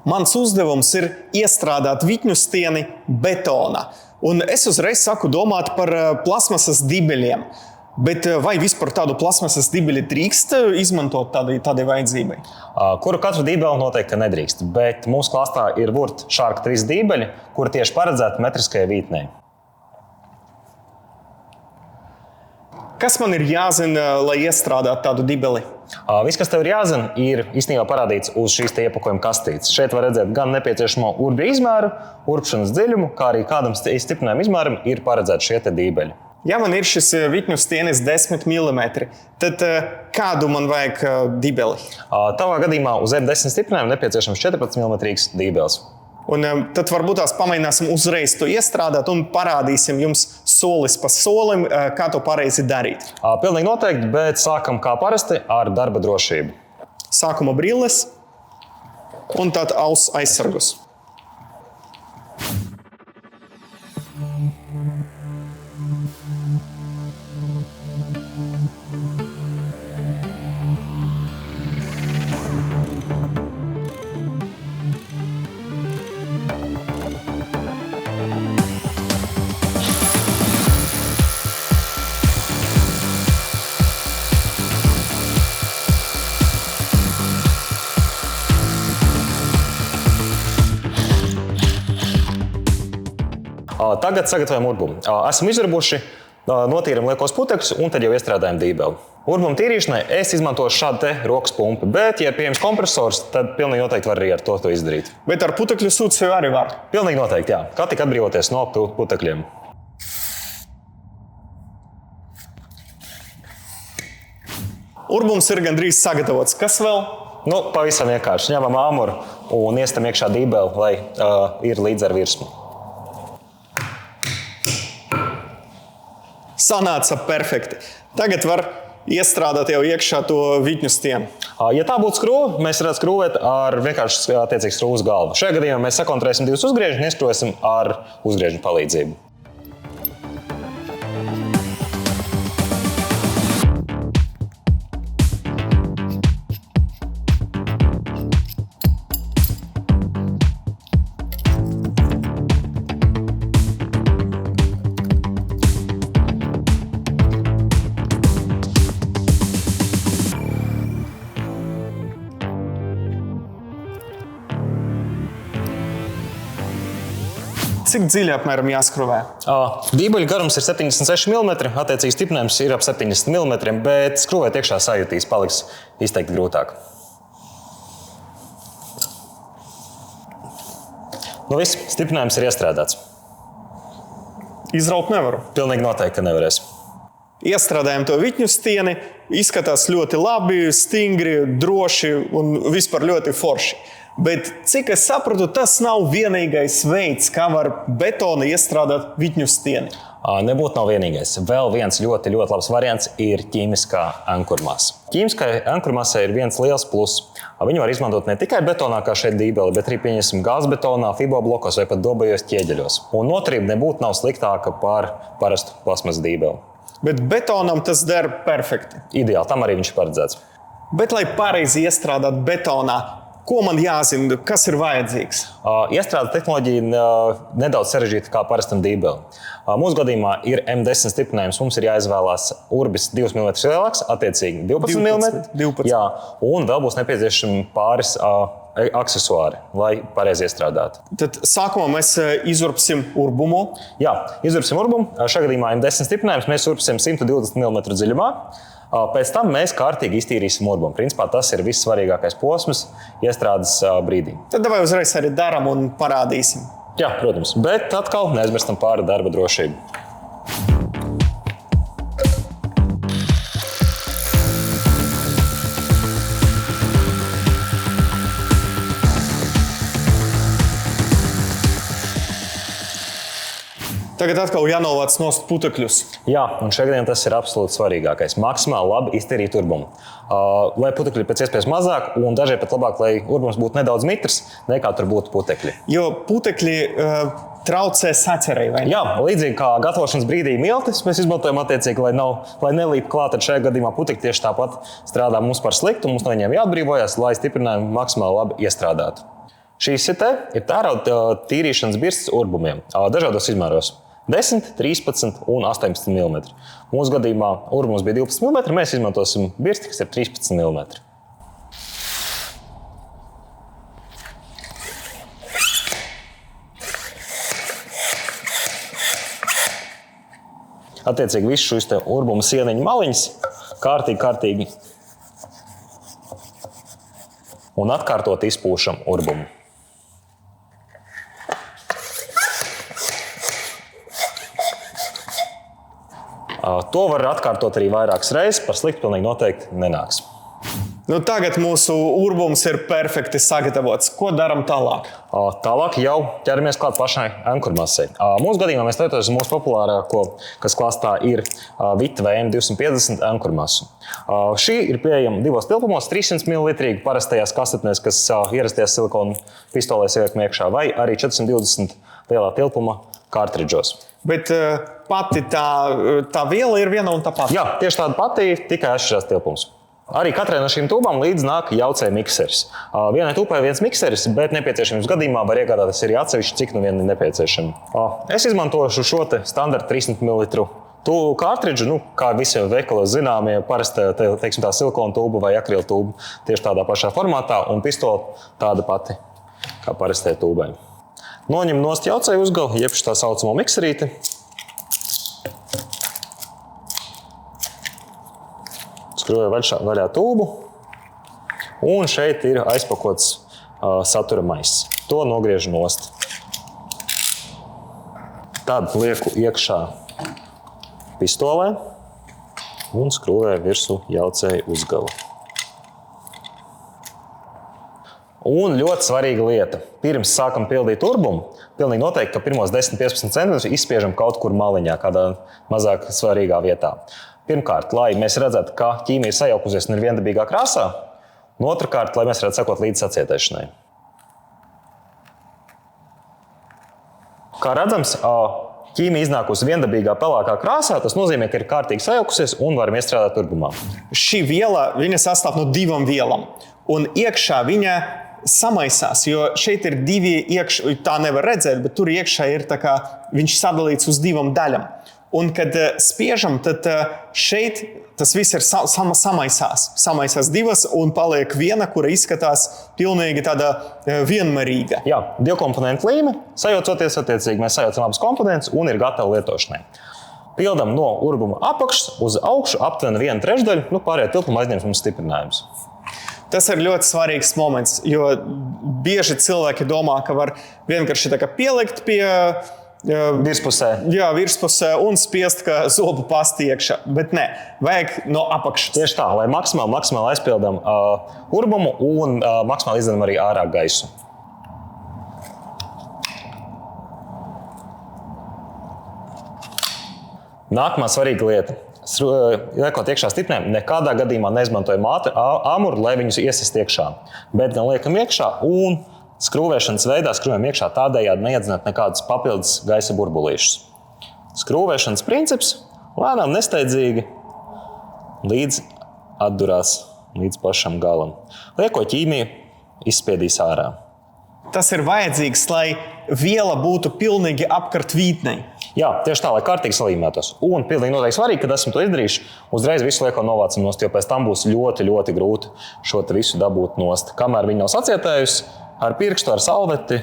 Mans uzdevums ir iestrādāt viļņu stieni betonā. Un es uzreiz saku domāt par plasmasas dibeļiem. Bet vai vispār tādu plasmasas dibeli drīkst izmantot tādai vajadzībai? Kuru katru dībeli noteikti nedrīkst, bet mūsu klāstā ir Wurt Shark 3 dībeļi, kuri tieši paredzēti metriskajai vītnei. Kas man ir jāzina, lai iestrādātu tādu dibeli? Viss, kas tev ir jāzina, ir īstenībā parādīts uz šīs iepakojuma kastītes. Šeit var redzēt gan nepieciešamo urbju izmēru, urbšanas dziļumu, kā arī kādam stiprinājumu izmēram ir paredzēti šie dībeļi. Ja man ir šis viļņu stienis 10 mm, tad kādu man vajag dibeli? Tavā gadījumā uz F10 stiprinājumu nepieciešams 14 mm dībeles. Un tad varbūt tās pamēģināsim uzreiz to iestrādāt un parādīsim jums solis pa solim, kā to pareizi darīt. Pilnīgi noteikti, bet sākam kā parasti ar darba drošību. Sākuma brilles un tad auss aizsargus. Tagad sagatavojam urbumu. Esam izurbuši, notīram liekos putekļus un tad jau iestrādājam dībeli. Urbuma tīrīšanai es izmantošu šādu te rokas pumpi, bet, ja ir pieejams kompresors, tad pilnīgi noteikti var arī ar to izdarīt. Bet ar putekļu sūcu arī var? Pilnīgi noteikti, jā. Kā tik atbrīvoties no putekļiem. Urbums ir gandrīz sagatavots. Kas vēl? Pavisam vienkārši. Ņemam āmuru un iestam iekšā dībeli, lai ir līdz ar virsmu. Sanāca perfekti. Tagad var iestrādāt jau iekšā to viļņu stienu. Ja tā būtu skrūve, mēs varētu skrūvēt ar vienkārši attiecīgi skrūves galvu. Šajā gadījumā mēs sakontrēsim divus uzgriežņus un ieskrūvēsim ar uzgriežņu palīdzību. Cik dziļi apmēram jāskrūvē? Dībeļu garums ir 76 mm, attiecīgi stiprinājums ir ap 70 mm, bet skrūvēt iekšā sajūtīs paliks izteikti grūtāk. Viss, stiprinājums ir iestrādāts. Izraut nevaru? Pilnīgi noteikti, ka nevarēs. Iestrādājam to viļņu stieni, izskatās ļoti labi, stingri, droši un vispār ļoti forši. Bet, cik es sapratu, tas nav vienīgais veids, kā var betonu iestrādāt viļņu stieni. Nebūtu nav vienīgais. Vēl viens ļoti labs variants ir ķīmiskā ankurmasa. Ķīmiskai ankurmasai ir viens liels pluss. Viņu var izmantot ne tikai betonā, kā šeit dībeli, bet arī pieņemsim gāzbetonā, fiboblokos vai pat dobajos ķieģeļos. Un noturība nebūtu nav sliktāka par parastu plasmas dībeli. Bet betonam tas der perfekti. Ideāli, tam arī viņš ir paredzēts. Bet, lai pareizi iestrādāt betonā, ko man jāzina, kas ir vajadzīgs? Iestrādes tehnoloģija nedaudz sarežģīta kā parastam dībelim. Mūsu gadījumā ir M10 stiprinājums. Mums ir jāizvēlās urbis 2 mm lielāks, attiecīgi 12 mm. Jā, un vēl būs nepieciešami pāris aksesuāri, lai pareizi iestrādātu. Tad sākumā mēs izurbsim urbumu. Jā, izurbsim urbumu. Šajā gadījumā M10 stiprinājums mēs urbsim 120 mm dziļumā. Pēc tam mēs kārtīgi iztīrīsim urbumu. Principā tas ir vissvarīgākais posms iestrādes brīdī. Tad vai uzreiz arī daram un parādīsim? Jā, protams. Bet atkal neaizmirstam pāri darba drošību. Tagad atkal jānovāc nost putekļus. Jā, un šajā gadījumā tas ir absolūti svarīgākais. Maksimāli labi iztīrīt urbumu. Lai putekļi pēc iespējas mazāk, un dažreiz pat labāk, lai urbums būtu nedaudz mitrs, nekā tur būtu putekļi. Jo putekļi traucē sacerei, vai ne? Jā, līdzīgi kā gatavošanas brīdī miltis, mēs izmantojam attiecīgi, lai nelīp klāt, tad šajā gadījumā putekļi tieši tāpat strādā mums par sliktu, mums no viņiem jāatbrīvojas, lai stiprinājumu maksimāli labi iestrādātu. Šīs ir tērauda tīrīšanas birstes urbumiem dažādos izmēros. 10, 13 un 18 mm. Mūsu gadījumā urbums bija 12 mm, mēs izmantosim birsti, kas ir 13 mm. Attiecīgi visu šīs urbuma sieniņu maliņas kārtīgi un atkārtot izpūšam urbumu. To var atkārtot arī vairākas reizes, par sliktu pilnīgi noteikti nenāks. Tagad mūsu urbums ir perfekti sagatavots. Ko daram tālāk? Tālāk jau ķeramies klāt pašai ankurmasei. Mūsu gadījumā mēs lietosim mūsu populārāko, kas klāstā ir Vita VM250 ankurmasu. Šī ir pieejama divos tilpumos, 300 ml parastajās kasetnēs, kas ierasties silikona pistolēs ieliekam iekšā, vai arī 420 lielā tilpuma kārtridžos. Bet pati tā viela ir viena un tā pati? Jā, tieši tāda pati, tikai atšķirās tilpums. Arī katrai no šīm tūbām līdz nāk jaucēja mikseris. Vienai tūpai viens mikseris, bet nepieciešamības gadījumā var iegādāties arī atsevišķi, cik nu vien ir nepieciešami. Es izmantošu šo standarta 300 ml kārtridžu, kā visiem veikalos zināmie, parasta tā silikona tūba vai akrila tūba tieši tādā pašā formātā, un pistola tāda pati kā parastajai tūbai. Noņem nost jaucēju uzgalu, jeb tā saucamo mikserīti. Skrūvēju vaļā tūbu, un šeit ir aizpakots satura maiss. To nogriežu nost. Tad lieku iekšā pistolē un skrūvēju virsū jaucēju uzgalu. Un ļoti svarīga lieta. Pirms sākam pildīt urbumu, pilnīgi noteikti, ka pirmos 10-15 cm izspiežam kaut kur maliņā, kādā mazāk svarīgā vietā. Pirmkārt, lai mēs redzētu, ka ķīmija ir sajaukusies un ir viendabīgā krāsā, un otrkārt, lai mēs varētu sekot līdz sacietēšanai. Kā redzams, ķīmija iznākusi viendabīgā pelēkā krāsā, tas nozīmē, ka ir kārtīgi sajaukusies un varam iestrādāt urbumā. Šī viela, viņa sastāv no divām vielām, un iekšā viņa samaisās, jo šeit ir divi iekšā, tā nevar redzēt, bet tur iekšā ir tā kā viņš sadalīts uz divām daļām. Un, kad spiežam, tad šeit tas viss ir samaisās divas un paliek viena, kura izskatās pilnīgi tāda vienmērīga. Jā, divkomponentu līme, sajaucoties attiecīgi, mēs sajaucam abas komponentus un ir gatavi lietošanai. Pildam no urbuma apakšas uz augšu aptuveni 1/3, pārējā tilpuma aizņems mums stiprinājums. Tas ir ļoti svarīgs moments, jo bieži cilvēki domā, ka var vienkārši tā kā pielikt pie virspusē. Jā, virspusē un spiest kā zobu pasti iekšā. Bet nē, vajag no apakšas. Tieši tā, lai maksimāli aizpildam urbumu un maksimāli izdedam arī ārā gaisu. Nākamā svarīga lieta. Liekot iekšā stiprinēm, nekādā gadījumā neizmantojam āmuru, lai viņus iesist iekšā. Bet gan liekam iekšā un skrūvēšanas veidā skrūvējam iekšā tādējādi neiedzināt nekādus papildus gaisa burbulīšus. Skrūvēšanas princips lēnām nesteidzīgi līdz atdurās līdz pašam galam. Lieko ķīmiju izspiedīs ārā. Tas ir vajadzīgs, lai viela būtu pilnīgi apkārt vītnei. Jā, tieši tā, lai kārtīgi salīmētos. Un pilnīgi noteikti svarīgi, kad esam to izdarījuši, uzreiz visu lieko novācam nost, jo pēc tam būs ļoti, ļoti grūti šo visu dabūt nost. Kamēr viņi nav sacietējusi, ar pirkstu, ar salveti.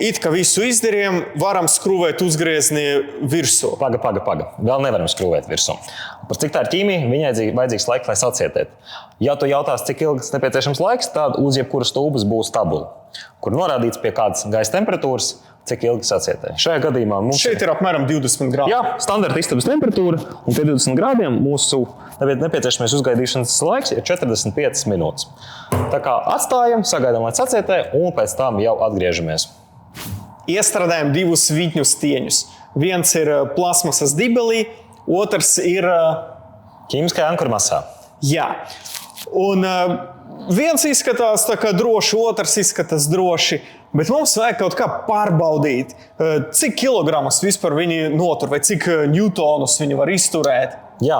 It kā visu izdarījām, varam skrūvēt uzgriezni virsū. Paga. Vēl nevaram skrūvēt virsū. Par cik tā ir ķīmija, viņai vajadzīgs laiks, lai sacietētu. Ja tu jautās, cik ilgs nepieciešams laiks, tad uz jebkuras tūbas būs tabula, kur norādīts pie kādas gaisa temperatūras, cik ilgi sacietē. Šajā gadījumā mums šeit ir apmēram 20 grādi. Jā, standarta istabas temperatūra, un pie 20 grādiem mūsu nepieciešamais uzgaidīšanas laiks ir 45 minūtes. Tā kā atstājam, sagaidām, lai sacietē, un pēc tam jau atgriežamies. Iestrādājam divus vitņu stieņus. Viens ir plasmasas dibelī, otrs ir ķīmiskajā ankurmasā. Jā. Un viens izskatās tā kā droši, otrs izskatās droši, bet mums vajag kaut kā pārbaudīt, cik kilogramus vispār viņi notur vai cik ņūtonus viņi var izturēt. Jā,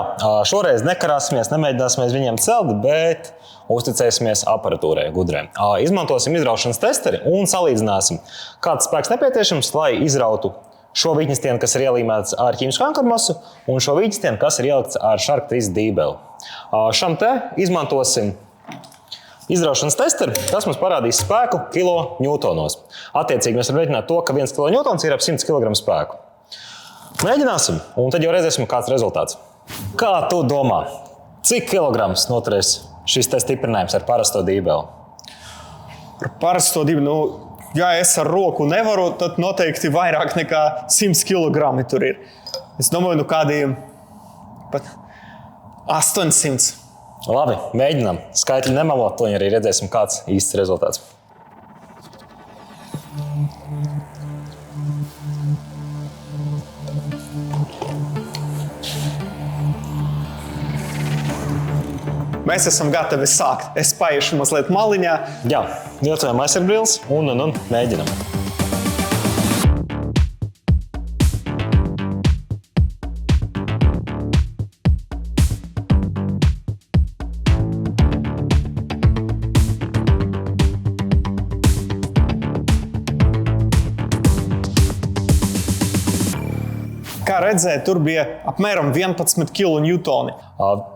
šoreiz nekarāsimies, nemēģināsimies viņiem celt, bet uzticēsimies aparatūrai gudrai. Izmantosim izraušanas testeri un salīdzināsim, kāds spēks nepieciešams, lai izrautu šo vītņestienu, kas ir ielīmēts ar ķīmisko ankurmasu, un šo vītņestienu, kas ir ielikts ar Shark 3 dībeli. Šam te izmantosim izraušanas testeri, tas mums parādīs spēku kilonewtonos. Attiecīgi mēs varam rēķināt to, ka 1 kilonewtons ir ap 100 kg spēku. Mēģināsim, un tad jau redzēsim, kāds rezultāts. Kā tu domā, cik kilograms noturēs šis te stiprinājums ar parasto dībeli? Ar parasto dībeli, ja es ar roku nevaru, tad noteikti vairāk nekā 100 kg tur ir. Es domāju, kādiem pat 800. Labi, mēģinām. Skaitļi nemelot, to arī redzēsim, kāds īsts rezultāts. Mēs esam gatavi sākt. Es paiešu mazliet maliņā. Jā, lietotājam aizsargbrilles un mēģinam. Kā redzēt, tur bija apmēram 11 kN.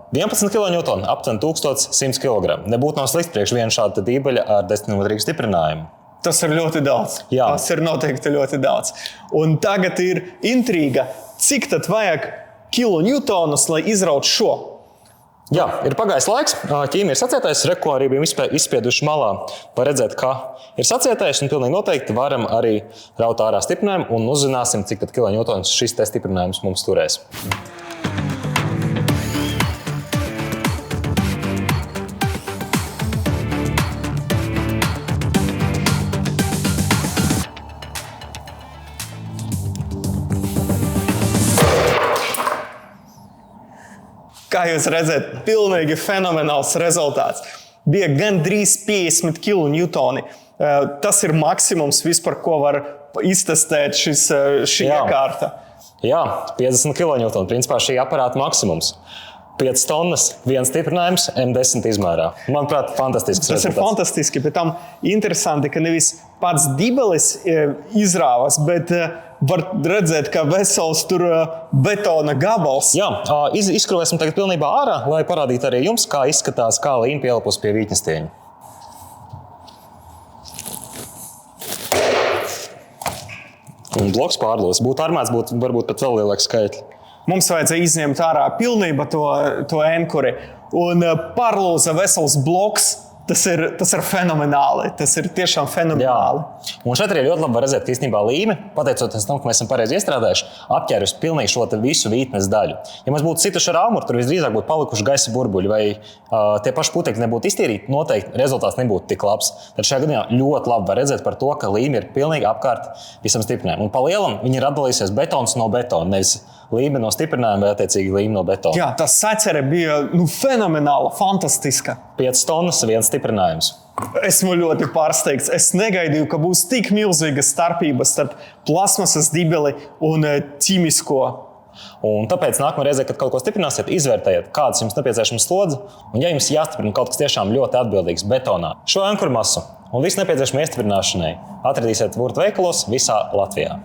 11 kN, aptuveni 1100 kg. Nebūtu nav slikti priekš viena šāda dībeļa ar 10 mm stiprinājumu. Tas ir ļoti daudz. Jā. Tas ir noteikti ļoti daudz. Un tagad ir intriga, cik tad vajag kilonewtonus, lai izrautu šo? Jā, ir pagājis laiks, ķīmi ir sacietējis, ko arī bijām izspieduši malā. Var redzēt, ka ir sacietējis un pilnīgi noteikti varam arī raut ārā stiprinājumu un uzzināsim, cik tad kilonewtonus šis te stiprinājums mums turēs. Kā jūs redzat, pilnīgi fenomenāls rezultāts. Bija gandrīz 50 kN. Tas ir maksimums vispār, ko var iztestēt šī iekārta. Jā, 50 kN. Principā šī aparāta maksimums. 5 tonnas, viens stiprinājums, M10 izmērā. Manuprāt, fantastisks rezultāts. Tas ir fantastiski, bet tam interesanti, ka nevis pats dibelis izrāvas, bet var redzēt, ka vesels tur betona gabals. Jā, izskrovēsim tagad pilnībā ārā, lai parādītu arī jums, kā izskatās, kā līme pielipus pie vītņestieņa. Un bloks pārlos. Būtu armēts, būtu varbūt pat vēl lielāks skaitļi. Mums vajadzēja izņemt ārā pilnībā to enkuri. Un pārlūza vesels bloks. Tas ir fenomenāli. Tas ir tiešām fenomenāli. Jā. Un šeit arī ļoti labi var redzēt, ka īstenībā līme, pateicoties tam, ka mēs esam pareizi iestrādājuši, apķērus pilnīgi šo visu vītnes daļu. Ja mēs būtu situši ar āmuru, tur visdrīzāk būtu palikuši gaisa burbuļi vai tie paši putekļi nebūtu iztīrīti, noteikti rezultāts nebūtu tik labs. Tad šajā gadījumā ļoti labi var redzēt par to, ka līme ir pilnīgi apkārt visam stiprinājumam. Un pa lielam viņi ir atdalījusies betons no betona, nevis līme no stiprinājuma vai attiecīgi līme no betona. Jā, tas sacere bija fenomenāla, fantastiska. 5 tonnas, viens stiprinājums. Esmu ļoti pārsteigts. Es negaidīju, ka būs tik milzīga starpība starp plasmasas dibeli un ķīmisko. Un tāpēc nākamā reize, kad kaut ko stiprināsiet, izvērtējiet, kādas jums nepieciešamas slodze, un ja jums jāstiprina kaut kas tiešām ļoti atbildīgs betonā, šo ankurmasu un visu nepieciešamo iestiprināšanai atradīsiet Vurta veikalos visā Latvijā.